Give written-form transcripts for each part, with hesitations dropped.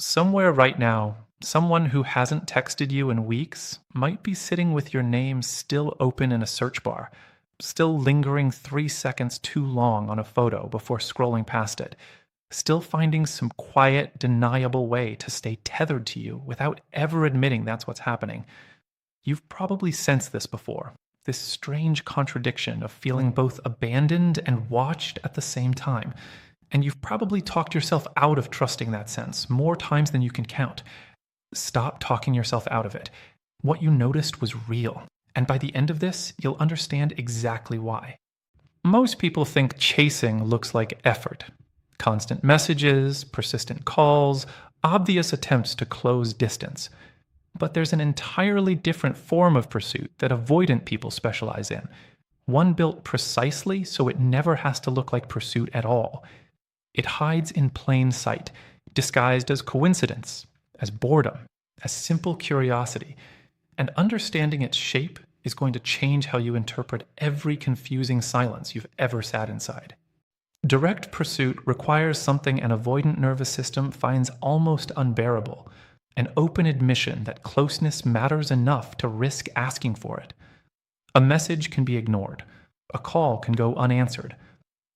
Somewhere right now, someone who hasn't texted you in weeks might be sitting with your name still open in a search bar, still lingering 3 seconds too long on a photo before scrolling past it, still finding some quiet, deniable way to stay tethered to you without ever admitting that's what's happening. You've probably sensed this before. This strange contradiction of feeling both abandoned and watched at the same time. And you've probably talked yourself out of trusting that sense more times than you can count. Stop talking yourself out of it. What you noticed was real. And by the end of this, you'll understand exactly why. Most people think chasing looks like effort. Constant messages, persistent calls, obvious attempts to close distance. But there's an entirely different form of pursuit that avoidant people specialize in. One built precisely so it never has to look like pursuit at all. It hides in plain sight, disguised as coincidence, as boredom, as simple curiosity. And understanding its shape is going to change how you interpret every confusing silence you've ever sat inside. Direct pursuit requires something an avoidant nervous system finds almost unbearable: an open admission that closeness matters enough to risk asking for it. A message can be ignored. A call can go unanswered.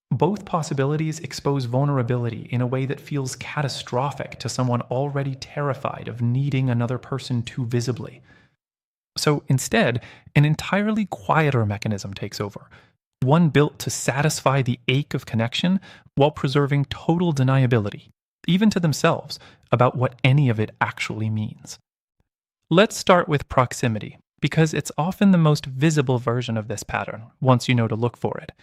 Both possibilities expose vulnerability in a way that feels catastrophic to someone already terrified of needing another person too visibly. So instead, an entirely quieter mechanism takes over, one built to satisfy the ache of connection while preserving total deniability, even to themselves, about what any of it actually means. Let's start with proximity, because it's often the most visible version of this pattern once you know to look for it.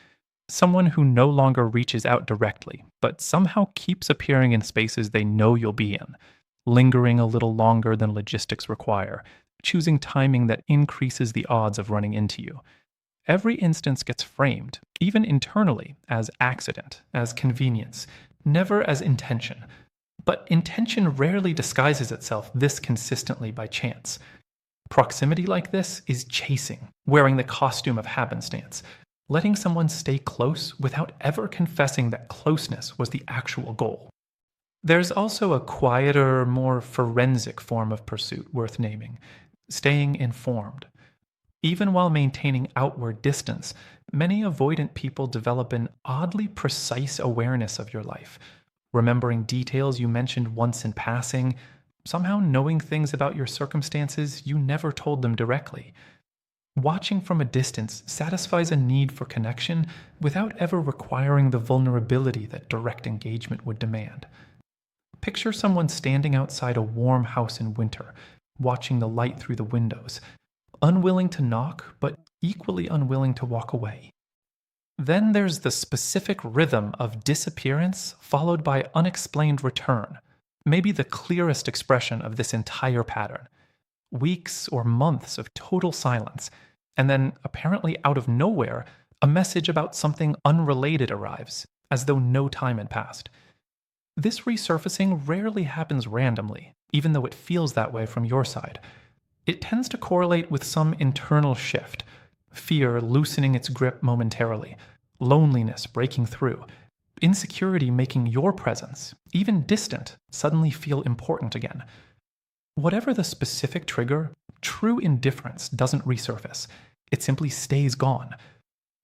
Someone who no longer reaches out directly, but somehow keeps appearing in spaces they know you'll be in, lingering a little longer than logistics require, choosing timing that increases the odds of running into you. Every instance gets framed, even internally, as accident, as convenience, never as intention. But intention rarely disguises itself this consistently by chance. Proximity like this is chasing, wearing the costume of happenstance, letting someone stay close without ever confessing that closeness was the actual goal. There's also a quieter, more forensic form of pursuit worth naming: staying informed. Even while maintaining outward distance, many avoidant people develop an oddly precise awareness of your life, remembering details you mentioned once in passing, somehow knowing things about your circumstances you never told them directly. Watching from a distance satisfies a need for connection without ever requiring the vulnerability that direct engagement would demand. Picture someone standing outside a warm house in winter, watching the light through the windows, unwilling to knock, but equally unwilling to walk away. Then there's the specific rhythm of disappearance followed by unexplained return, maybe the clearest expression of this entire pattern. Weeks or months of total silence, and then, apparently out of nowhere, a message about something unrelated arrives, as though no time had passed. This resurfacing rarely happens randomly, even though it feels that way from your side. It tends to correlate with some internal shift: fear loosening its grip momentarily, loneliness breaking through, insecurity making your presence, even distant, suddenly feel important again. Whatever the specific trigger, true indifference doesn't resurface. It simply stays gone.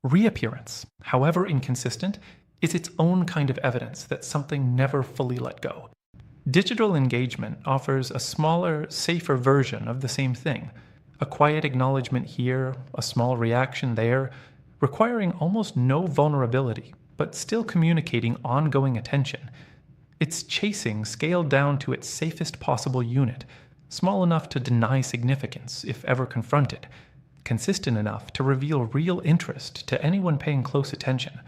Reappearance, however inconsistent, is its own kind of evidence that something never fully let go. Digital engagement offers a smaller, safer version of the same thing. A quiet acknowledgement here, a small reaction there, requiring almost no vulnerability, but still communicating ongoing attention. It's chasing scaled down to its safest possible unit, small enough to deny significance if ever confronted, consistent enough to reveal real interest to anyone paying close attention.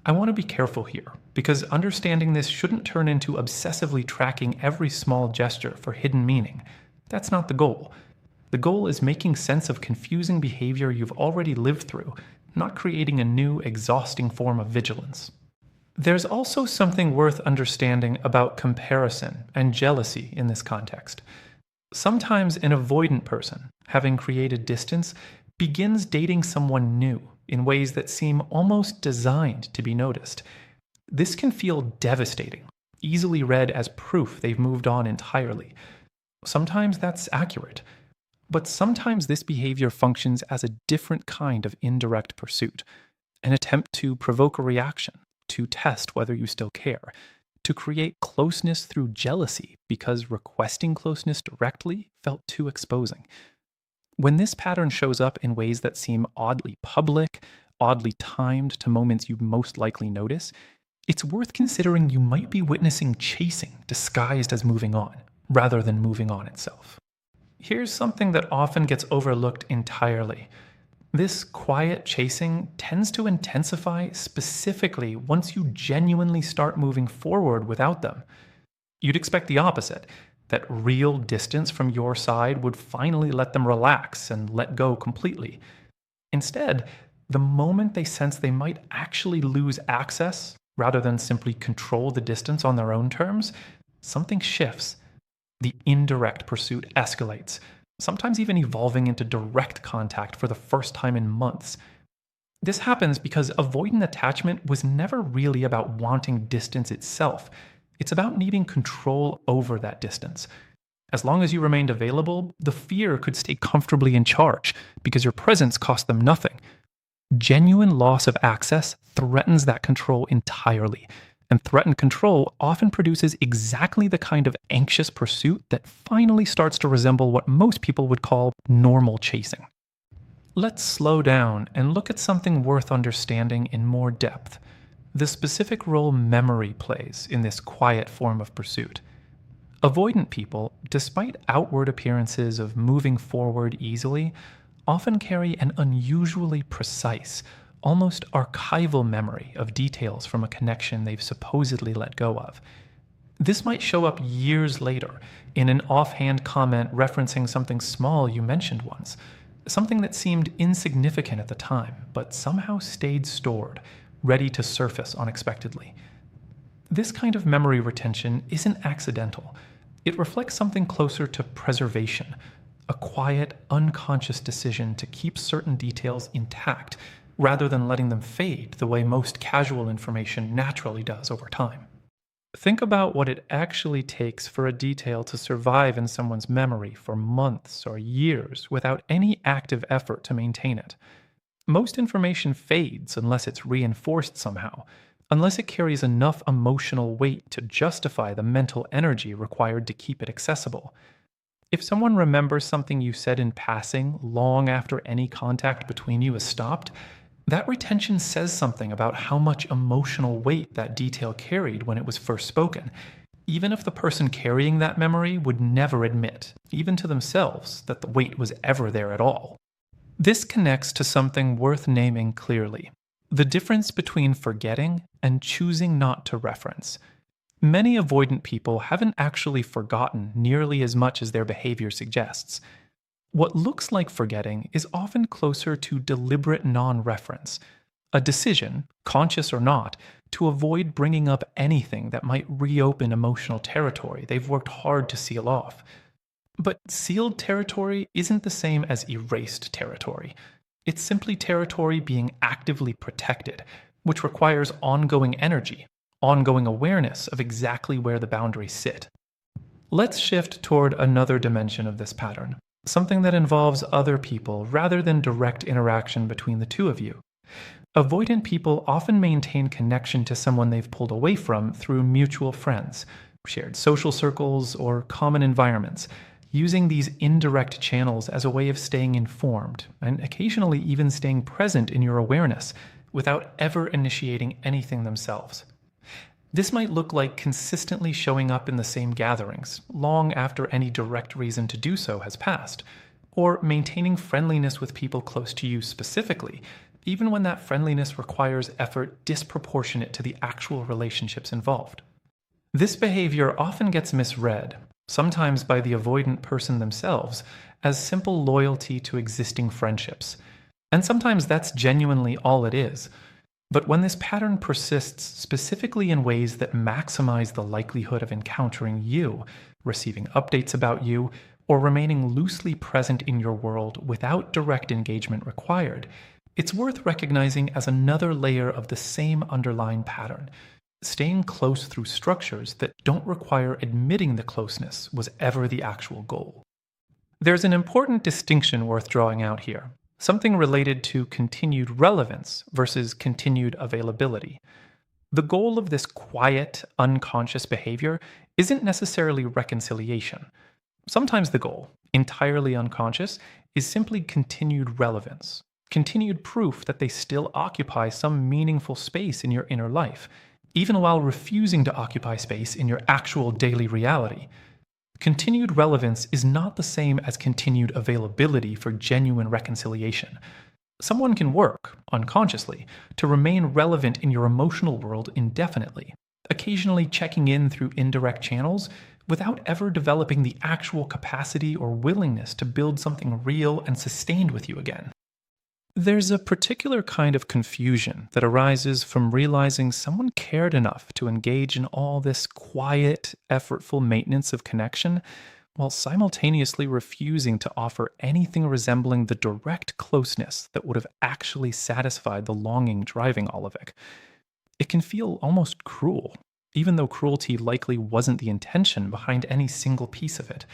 I want to be careful here, because understanding this shouldn't turn into obsessively tracking every small gesture for hidden meaning. That's not the goal. The goal is making sense of confusing behavior you've already lived through, not creating a new, exhausting form of vigilance. There's also something worth understanding about comparison and jealousy in this context. Sometimes an avoidant person, having created distance, begins dating someone new in ways that seem almost designed to be noticed. This can feel devastating, easily read as proof they've moved on entirely. Sometimes that's accurate, but sometimes this behavior functions as a different kind of indirect pursuit, an attempt to provoke a reaction, to test whether you still care, to create closeness through jealousy because requesting closeness directly felt too exposing. When this pattern shows up in ways that seem oddly public, oddly timed to moments you most likely notice, it's worth considering you might be witnessing chasing disguised as moving on, rather than moving on itself. Here's something that often gets overlooked entirely. This quiet chasing tends to intensify specifically once you genuinely start moving forward without them. You'd expect the opposite, that real distance from your side would finally let them relax and let go completely. Instead, the moment they sense they might actually lose access, rather than simply control the distance on their own terms, something shifts. The indirect pursuit escalates, sometimes even evolving into direct contact for the first time in months. This happens because avoidant attachment was never really about wanting distance itself. It's about needing control over that distance. As long as you remained available, the fear could stay comfortably in charge because your presence cost them nothing. Genuine loss of access threatens that control entirely, and threatened control often produces exactly the kind of anxious pursuit that finally starts to resemble what most people would call normal chasing. Let's slow down and look at something worth understanding in more depth: the specific role memory plays in this quiet form of pursuit. Avoidant people, despite outward appearances of moving forward easily, often carry an unusually precise, almost archival memory of details from a connection they've supposedly let go of. This might show up years later in an offhand comment referencing something small you mentioned once, something that seemed insignificant at the time, but somehow stayed stored, ready to surface unexpectedly. This kind of memory retention isn't accidental. It reflects something closer to preservation, a quiet, unconscious decision to keep certain details intact rather than letting them fade the way most casual information naturally does over time. Think about what it actually takes for a detail to survive in someone's memory for months or years without any active effort to maintain it. Most information fades unless it's reinforced somehow, unless it carries enough emotional weight to justify the mental energy required to keep it accessible. If someone remembers something you said in passing long after any contact between you has stopped, that retention says something about how much emotional weight that detail carried when it was first spoken, even if the person carrying that memory would never admit, even to themselves, that the weight was ever there at all. This connects to something worth naming clearly: the difference between forgetting and choosing not to reference. Many avoidant people haven't actually forgotten nearly as much as their behavior suggests. What looks like forgetting is often closer to deliberate non-reference, a decision, conscious or not, to avoid bringing up anything that might reopen emotional territory they've worked hard to seal off. But sealed territory isn't the same as erased territory. It's simply territory being actively protected, which requires ongoing energy, ongoing awareness of exactly where the boundaries sit. Let's shift toward another dimension of this pattern, something that involves other people rather than direct interaction between the two of you. Avoidant people often maintain connection to someone they've pulled away from through mutual friends, shared social circles, or common environments, using these indirect channels as a way of staying informed, and occasionally even staying present in your awareness, without ever initiating anything themselves. This might look like consistently showing up in the same gatherings, long after any direct reason to do so has passed, or maintaining friendliness with people close to you specifically, even when that friendliness requires effort disproportionate to the actual relationships involved. This behavior often gets misread, sometimes by the avoidant person themselves, as simple loyalty to existing friendships. And sometimes that's genuinely all it is. But when this pattern persists specifically in ways that maximize the likelihood of encountering you, receiving updates about you, or remaining loosely present in your world without direct engagement required, it's worth recognizing as another layer of the same underlying pattern, Staying close through structures that don't require admitting the closeness was ever the actual goal. There's an important distinction worth drawing out here, something related to continued relevance versus continued availability. The goal of this quiet, unconscious behavior isn't necessarily reconciliation. Sometimes the goal, entirely unconscious, is simply continued relevance, continued proof that they still occupy some meaningful space in your inner life, even while refusing to occupy space in your actual daily reality. Continued relevance is not the same as continued availability for genuine reconciliation. Someone can work, unconsciously, to remain relevant in your emotional world indefinitely, occasionally checking in through indirect channels without ever developing the actual capacity or willingness to build something real and sustained with you again. There's a particular kind of confusion that arises from realizing someone cared enough to engage in all this quiet, effortful maintenance of connection while simultaneously refusing to offer anything resembling the direct closeness that would have actually satisfied the longing driving all of it. It can feel almost cruel, even though cruelty likely wasn't the intention behind any single piece of it.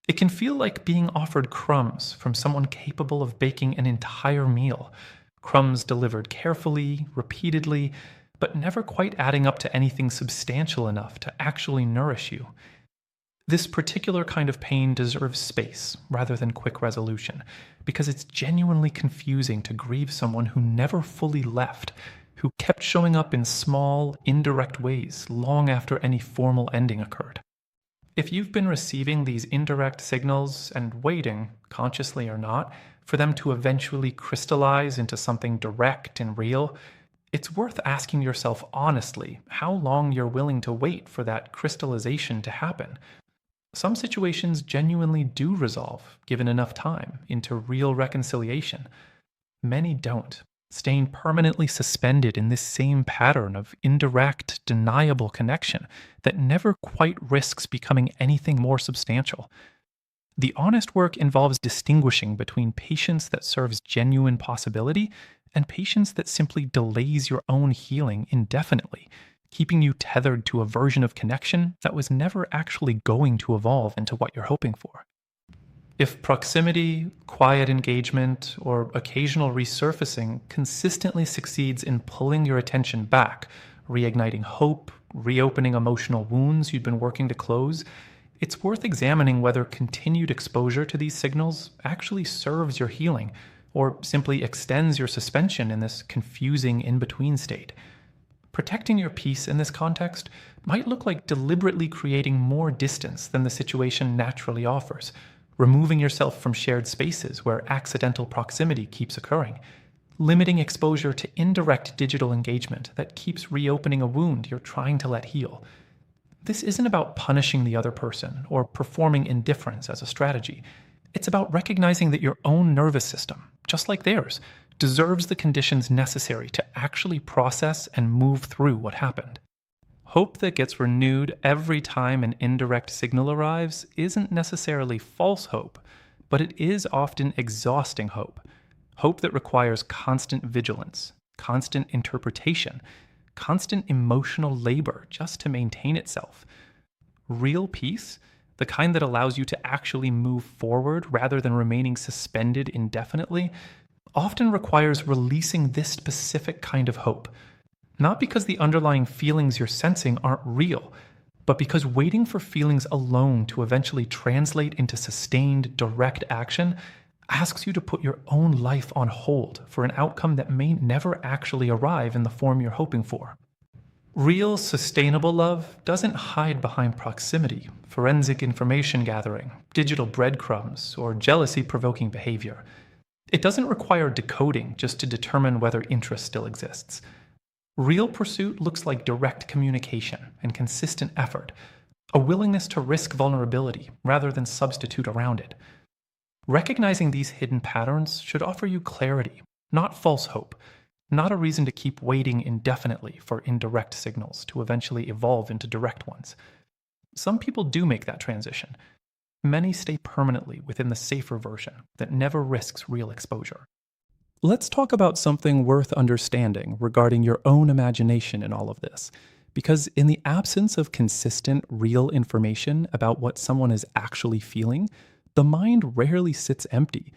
It can feel like being offered crumbs from someone capable of baking an entire meal, crumbs delivered carefully, repeatedly, but never quite adding up to anything substantial enough to actually nourish you. This particular kind of pain deserves space rather than quick resolution, because it's genuinely confusing to grieve someone who never fully left, who kept showing up in small, indirect ways long after any formal ending occurred. If you've been receiving these indirect signals and waiting, consciously or not, for them to eventually crystallize into something direct and real, it's worth asking yourself honestly how long you're willing to wait for that crystallization to happen. Some situations genuinely do resolve, given enough time, into real reconciliation. Many don't, staying permanently suspended in this same pattern of indirect, deniable connection that never quite risks becoming anything more substantial. The honest work involves distinguishing between patience that serves genuine possibility and patience that simply delays your own healing indefinitely, keeping you tethered to a version of connection that was never actually going to evolve into what you're hoping for. If proximity, quiet engagement, or occasional resurfacing consistently succeeds in pulling your attention back, reigniting hope, reopening emotional wounds you'd been working to close, it's worth examining whether continued exposure to these signals actually serves your healing, or simply extends your suspension in this confusing in-between state. Protecting your peace in this context might look like deliberately creating more distance than the situation naturally offers, removing yourself from shared spaces where accidental proximity keeps occurring, limiting exposure to indirect digital engagement that keeps reopening a wound you're trying to let heal. This isn't about punishing the other person or performing indifference as a strategy. It's about recognizing that your own nervous system, just like theirs, deserves the conditions necessary to actually process and move through what happened. Hope that gets renewed every time an indirect signal arrives isn't necessarily false hope, but it is often exhausting hope. Hope that requires constant vigilance, constant interpretation, constant emotional labor just to maintain itself. Real peace, the kind that allows you to actually move forward rather than remaining suspended indefinitely, often requires releasing this specific kind of hope. Not because the underlying feelings you're sensing aren't real, but because waiting for feelings alone to eventually translate into sustained, direct action asks you to put your own life on hold for an outcome that may never actually arrive in the form you're hoping for. Real, sustainable love doesn't hide behind proximity, forensic information gathering, digital breadcrumbs, or jealousy-provoking behavior. It doesn't require decoding just to determine whether interest still exists. Real pursuit looks like direct communication and consistent effort, a willingness to risk vulnerability rather than substitute around it. Recognizing these hidden patterns should offer you clarity, not false hope, not a reason to keep waiting indefinitely for indirect signals to eventually evolve into direct ones. Some people do make that transition. Many stay permanently within the safer version that never risks real exposure. Let's talk about something worth understanding regarding your own imagination in all of this, because in the absence of consistent, real information about what someone is actually feeling, the mind rarely sits empty.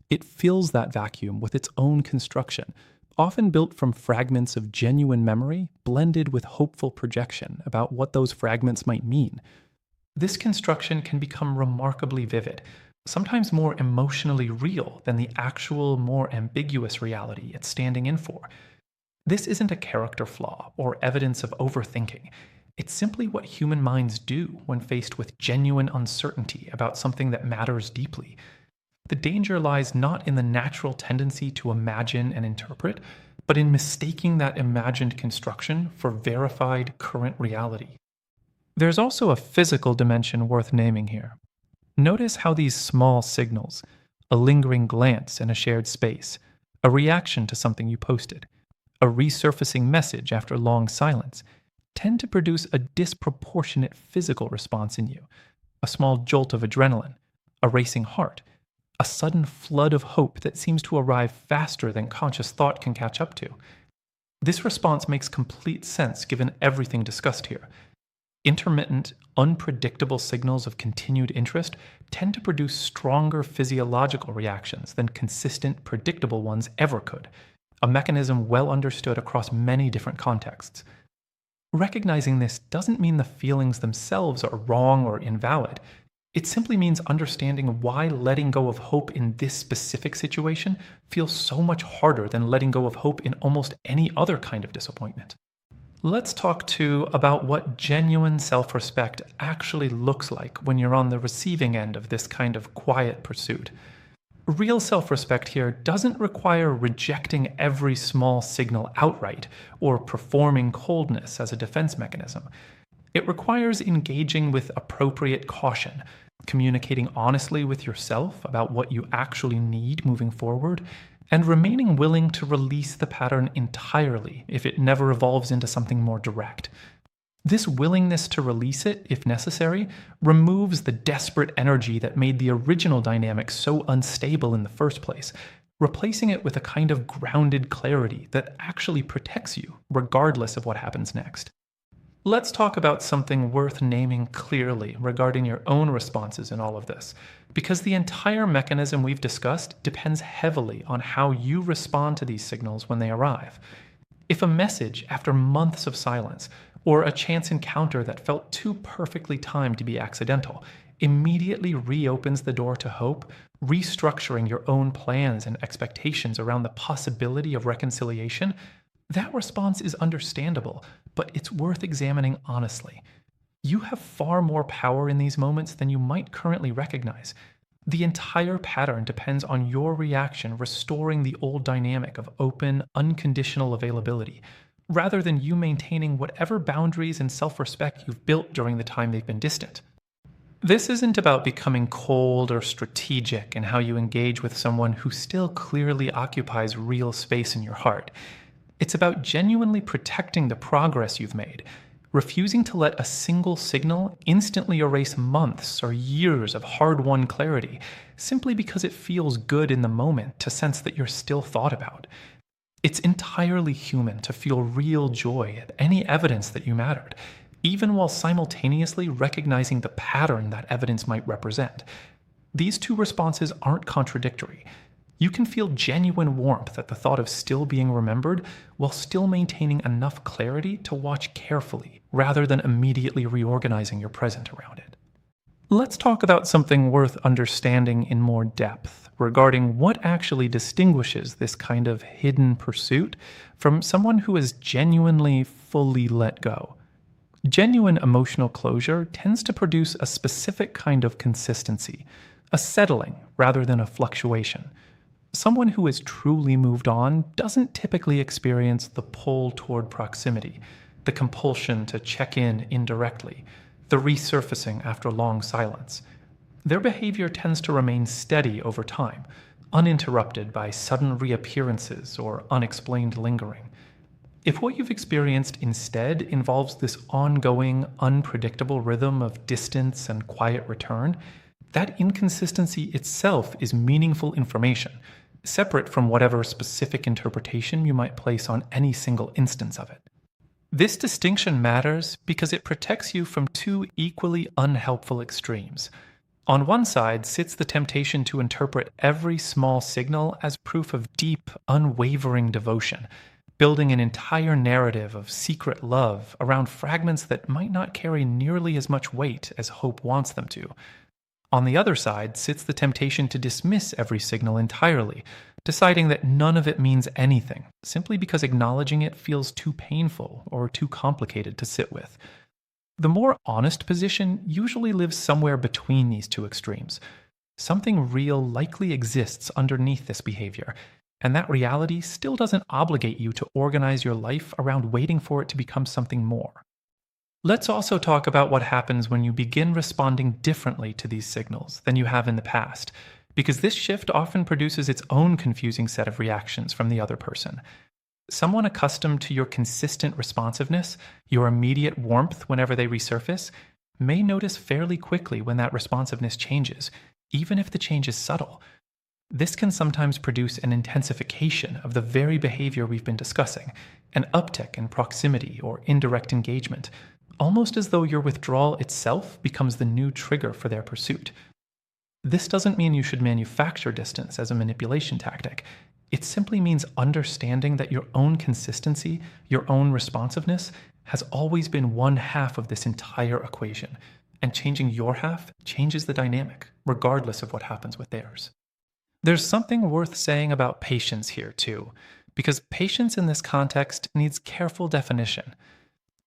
It fills that vacuum with its own construction, often built from fragments of genuine memory blended with hopeful projection about what those fragments might mean. This construction can become remarkably vivid, sometimes more emotionally real than the actual, more ambiguous reality it's standing in for. This isn't a character flaw or evidence of overthinking. It's simply what human minds do when faced with genuine uncertainty about something that matters deeply. The danger lies not in the natural tendency to imagine and interpret, but in mistaking that imagined construction for verified current reality. There's also a physical dimension worth naming here. Notice how these small signals, a lingering glance in a shared space, a reaction to something you posted, a resurfacing message after long silence, tend to produce a disproportionate physical response in you. A small jolt of adrenaline, a racing heart, a sudden flood of hope that seems to arrive faster than conscious thought can catch up to. This response makes complete sense given everything discussed here. Intermittent, unpredictable signals of continued interest tend to produce stronger physiological reactions than consistent, predictable ones ever could, a mechanism well understood across many different contexts. Recognizing this doesn't mean the feelings themselves are wrong or invalid. It simply means understanding why letting go of hope in this specific situation feels so much harder than letting go of hope in almost any other kind of disappointment. Let's talk too about what genuine self-respect actually looks like when you're on the receiving end of this kind of quiet pursuit. Real self-respect here doesn't require rejecting every small signal outright or performing coldness as a defense mechanism. It requires engaging with appropriate caution, communicating honestly with yourself about what you actually need moving forward, and remaining willing to release the pattern entirely if it never evolves into something more direct. This willingness to release it, if necessary, removes the desperate energy that made the original dynamic so unstable in the first place, replacing it with a kind of grounded clarity that actually protects you, regardless of what happens next. Let's talk about something worth naming clearly regarding your own responses in all of this, because the entire mechanism we've discussed depends heavily on how you respond to these signals when they arrive. If a message, after months of silence, or a chance encounter that felt too perfectly timed to be accidental, immediately reopens the door to hope, restructuring your own plans and expectations around the possibility of reconciliation, that response is understandable, but it's worth examining honestly. You have far more power in these moments than you might currently recognize. The entire pattern depends on your reaction restoring the old dynamic of open, unconditional availability, rather than you maintaining whatever boundaries and self-respect you've built during the time they've been distant. This isn't about becoming cold or strategic in how you engage with someone who still clearly occupies real space in your heart. It's about genuinely protecting the progress you've made, refusing to let a single signal instantly erase months or years of hard-won clarity simply because it feels good in the moment to sense that you're still thought about. It's entirely human to feel real joy at any evidence that you mattered, even while simultaneously recognizing the pattern that evidence might represent. These two responses aren't contradictory. You can feel genuine warmth at the thought of still being remembered while still maintaining enough clarity to watch carefully rather than immediately reorganizing your present around it. Let's talk about something worth understanding in more depth regarding what actually distinguishes this kind of hidden pursuit from someone who has genuinely fully let go. Genuine emotional closure tends to produce a specific kind of consistency, a settling rather than a fluctuation. Someone who has truly moved on doesn't typically experience the pull toward proximity, the compulsion to check in indirectly, the resurfacing after long silence. Their behavior tends to remain steady over time, uninterrupted by sudden reappearances or unexplained lingering. If what you've experienced instead involves this ongoing, unpredictable rhythm of distance and quiet return, that inconsistency itself is meaningful information, separate from whatever specific interpretation you might place on any single instance of it. This distinction matters because it protects you from two equally unhelpful extremes. On one side sits the temptation to interpret every small signal as proof of deep, unwavering devotion, building an entire narrative of secret love around fragments that might not carry nearly as much weight as hope wants them to. On the other side sits the temptation to dismiss every signal entirely, deciding that none of it means anything, simply because acknowledging it feels too painful or too complicated to sit with. The more honest position usually lives somewhere between these two extremes. Something real likely exists underneath this behavior, and that reality still doesn't obligate you to organize your life around waiting for it to become something more. Let's also talk about what happens when you begin responding differently to these signals than you have in the past, because this shift often produces its own confusing set of reactions from the other person. Someone accustomed to your consistent responsiveness, your immediate warmth whenever they resurface, may notice fairly quickly when that responsiveness changes, even if the change is subtle. This can sometimes produce an intensification of the very behavior we've been discussing, an uptick in proximity or indirect engagement, almost as though your withdrawal itself becomes the new trigger for their pursuit. This doesn't mean you should manufacture distance as a manipulation tactic. It simply means understanding that your own consistency, your own responsiveness, has always been one half of this entire equation, and changing your half changes the dynamic, regardless of what happens with theirs. There's something worth saying about patience here, too, because patience in this context needs careful definition.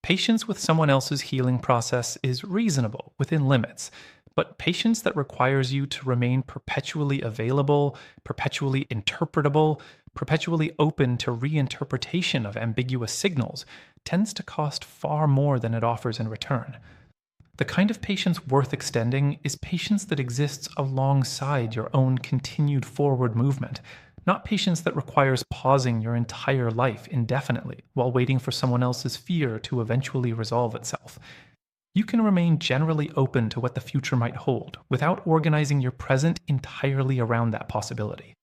Patience with someone else's healing process is reasonable within limits, but patience that requires you to remain perpetually available, perpetually interpretable, perpetually open to reinterpretation of ambiguous signals tends to cost far more than it offers in return. The kind of patience worth extending is patience that exists alongside your own continued forward movement, not patience that requires pausing your entire life indefinitely while waiting for someone else's fear to eventually resolve itself. You can remain generally open to what the future might hold without organizing your present entirely around that possibility.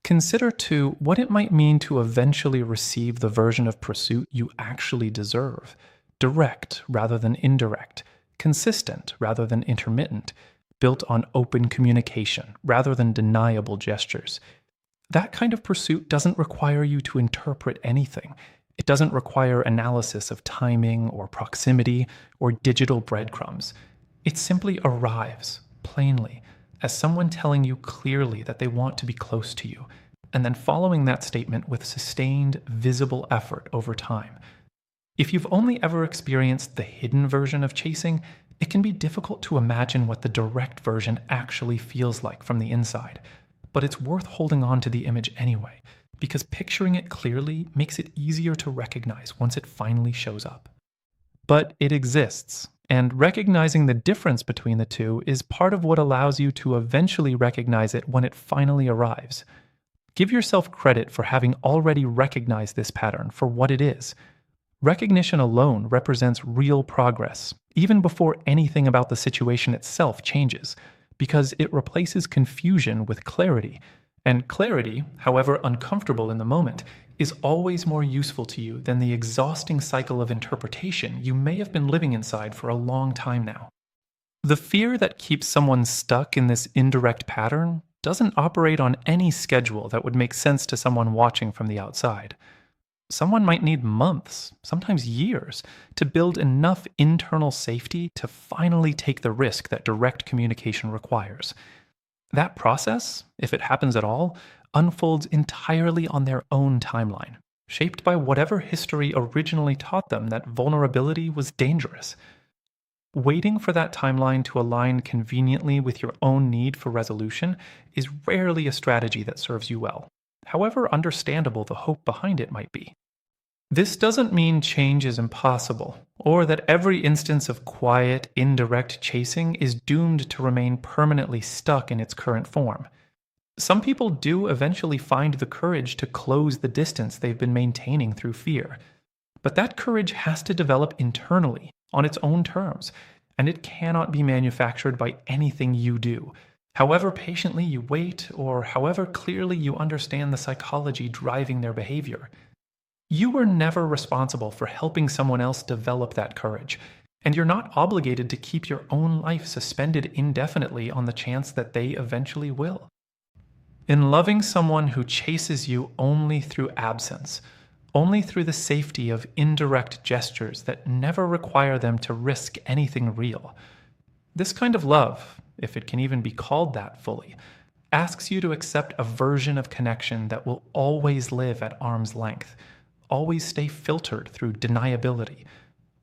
Consider, too, what it might mean to eventually receive the version of pursuit you actually deserve: direct rather than indirect, consistent rather than intermittent, built on open communication rather than deniable gestures. That kind of pursuit doesn't require you to interpret anything. It doesn't require analysis of timing or proximity or digital breadcrumbs. It simply arrives, plainly, as someone telling you clearly that they want to be close to you, and then following that statement with sustained, visible effort over time. If you've only ever experienced the hidden version of chasing, it can be difficult to imagine what the direct version actually feels like from the inside. But it's worth holding on to the image anyway, because picturing it clearly makes it easier to recognize once it finally shows up. But it exists, and recognizing the difference between the two is part of what allows you to eventually recognize it when it finally arrives. Give yourself credit for having already recognized this pattern for what it is. Recognition alone represents real progress, even before anything about the situation itself changes, because it replaces confusion with clarity. And clarity, however uncomfortable in the moment, is always more useful to you than the exhausting cycle of interpretation you may have been living inside for a long time now. The fear that keeps someone stuck in this indirect pattern doesn't operate on any schedule that would make sense to someone watching from the outside. Someone might need months, sometimes years, to build enough internal safety to finally take the risk that direct communication requires. That process, if it happens at all, unfolds entirely on their own timeline, shaped by whatever history originally taught them that vulnerability was dangerous. Waiting for that timeline to align conveniently with your own need for resolution is rarely a strategy that serves you well, however understandable the hope behind it might be. This doesn't mean change is impossible, or that every instance of quiet, indirect chasing is doomed to remain permanently stuck in its current form. Some people do eventually find the courage to close the distance they've been maintaining through fear. But that courage has to develop internally, on its own terms, and it cannot be manufactured by anything you do, however patiently you wait or however clearly you understand the psychology driving their behavior. You were never responsible for helping someone else develop that courage, and you're not obligated to keep your own life suspended indefinitely on the chance that they eventually will. In loving someone who chases you only through absence, only through the safety of indirect gestures that never require them to risk anything real, this kind of love, if it can even be called that fully, asks you to accept a version of connection that will always live at arm's length, always stay filtered through deniability,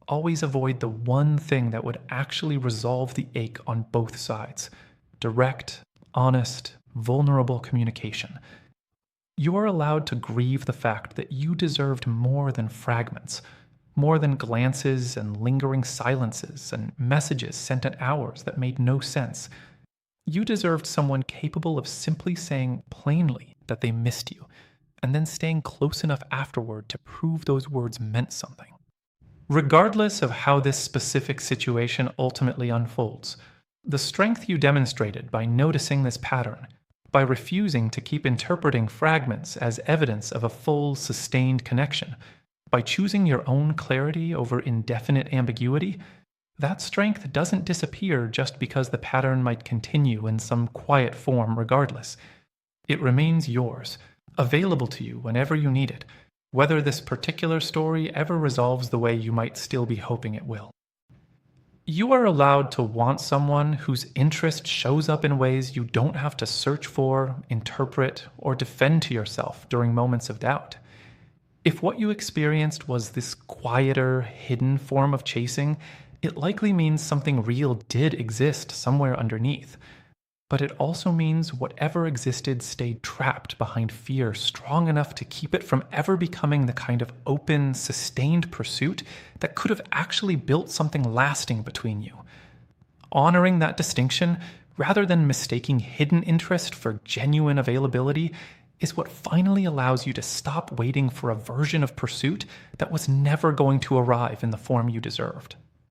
always avoid the one thing that would actually resolve the ache on both sides: direct, honest, vulnerable communication. You are allowed to grieve the fact that you deserved more than fragments, more than glances and lingering silences and messages sent at hours that made no sense. You deserved someone capable of simply saying plainly that they missed you, and then staying close enough afterward to prove those words meant something. Regardless of how this specific situation ultimately unfolds, the strength you demonstrated by noticing this pattern, by refusing to keep interpreting fragments as evidence of a full, sustained connection, by choosing your own clarity over indefinite ambiguity, that strength doesn't disappear just because the pattern might continue in some quiet form regardless. It remains yours, available to you whenever you need it, whether this particular story ever resolves the way you might still be hoping it will. You are allowed to want someone whose interest shows up in ways you don't have to search for, interpret, or defend to yourself during moments of doubt. If what you experienced was this quieter, hidden form of chasing, it likely means something real did exist somewhere underneath. But it also means whatever existed stayed trapped behind fear strong enough to keep it from ever becoming the kind of open, sustained pursuit that could have actually built something lasting between you. Honoring that distinction, rather than mistaking hidden interest for genuine availability, is what finally allows you to stop waiting for a version of pursuit that was never going to arrive in the form you deserved.